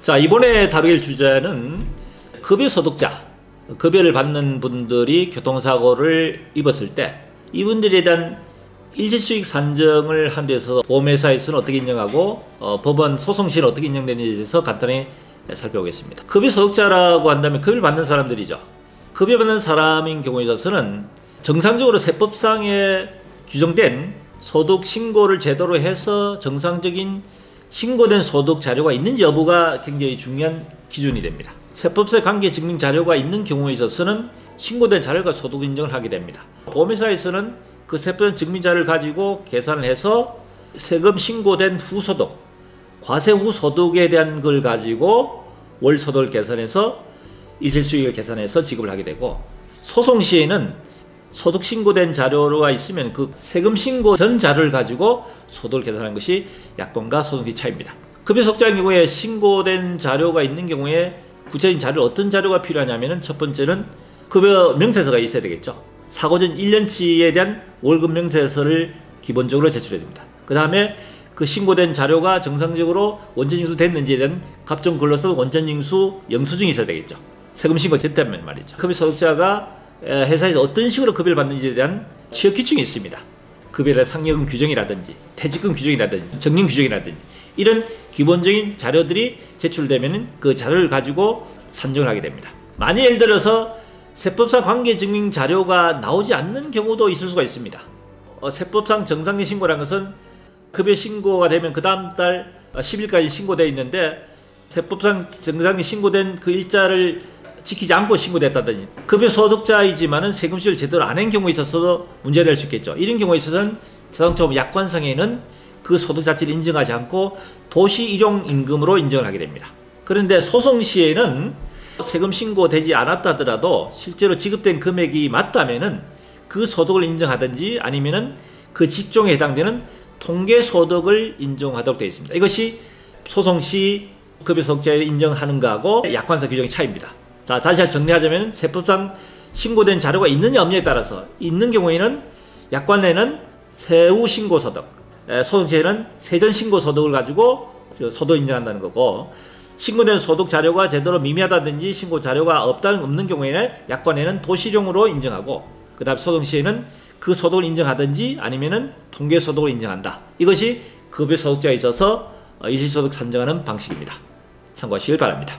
자, 이번에 다룰 주제는 급여소득자, 급여를 받는 분들이 교통사고를 입었을 때 이분들에 대한 일시수익 산정을 한 데서 보험회사에서는 어떻게 인정하고 법원 소송 시에는 어떻게 인정되는지에 대해서 간단히 살펴보겠습니다. 급여소득자라고 한다면 급여를 받는 사람들이죠. 급여받는 사람인 경우에 있어서는 정상적으로 세법상에 규정된 소득 신고를 제대로 해서 정상적인 신고된 소득 자료가 있는지 여부가 굉장히 중요한 기준이 됩니다. 세법상 관계 증명 자료가 있는 경우에 있어서는 신고된 자료가 소득 인정을 하게 됩니다. 보험회사에서는 그 세법상 증명 자료를 가지고 계산을 해서 세금 신고된 후소득, 과세 후 소득에 대한 걸 가지고 월 소득을 계산해서 일시수익을 계산해서 지급을 하게 되고, 소송 시에는 소득 신고된 자료가 있으면 그 세금 신고 전 자료를 가지고 소득을 계산하는 것이 약관과 소득의 차이입니다. 급여소득자의 경우에 신고된 자료가 있는 경우에 구체적인 자료, 어떤 자료가 필요하냐면은 첫 번째는 급여 명세서가 있어야 되겠죠. 사고 전 1년치에 대한 월급 명세서를 기본적으로 제출해야 됩니다. 그 다음에 그 신고된 자료가 정상적으로 원전징수 됐는지에 대한 갑종근로소 원전징수 영수증이 있어야 되겠죠. 세금 신고 됐다면 말이죠. 급여소득자가 회사에서 어떤 식으로 급여를 받는지에 대한 취업기준이 있습니다. 급여의 상여금 규정이라든지 퇴직금 규정이라든지 정년 규정이라든지 이런 기본적인 자료들이 제출되면 그 자료를 가지고 산정을 하게 됩니다. 만약 예를 들어서 세법상 관계증명 자료가 나오지 않는 경우도 있을 수가 있습니다. 세법상 정상적 신고라는 것은 급여 신고가 되면 그 다음 달 10일까지 신고되어 있는데 세법상 정상적 신고된 그 일자를 지키지 않고 신고됐다든지 급여소득자이지만은 세금쇼를 제대로 안 한 경우에 있어서도 문제가 될 수 있겠죠. 이런 경우에 있어서는 자동차법 약관상에는 그 소득 자체를 인정하지 않고 도시일용임금으로 인정을 하게 됩니다. 그런데 소송 시에는 세금 신고되지 않았다 하더라도 실제로 지급된 금액이 맞다면은 그 소득을 인정하든지 아니면은 그 직종에 해당되는 통계소득을 인정하도록 되어 있습니다. 이것이 소송 시 급여소득자를 인정하는 거하고 약관상 규정의 차이입니다. 자, 다시 정리하자면 세법상 신고된 자료가 있느냐 없느냐에 따라서 있는 경우에는 약관에는 세후 신고 소득, 소득세에는 세전 신고 소득을 가지고 소득 인정한다는 거고, 신고된 소득 자료가 제대로 미미하다든지 신고 자료가 없는 경우에는 약관에는 도시령으로 인정하고, 그 다음 소득시에는 그 소득을 인정하든지 아니면은 통계 소득을 인정한다. 이것이 급여소득자에 있어서 일시소득 산정하는 방식입니다. 참고하시길 바랍니다.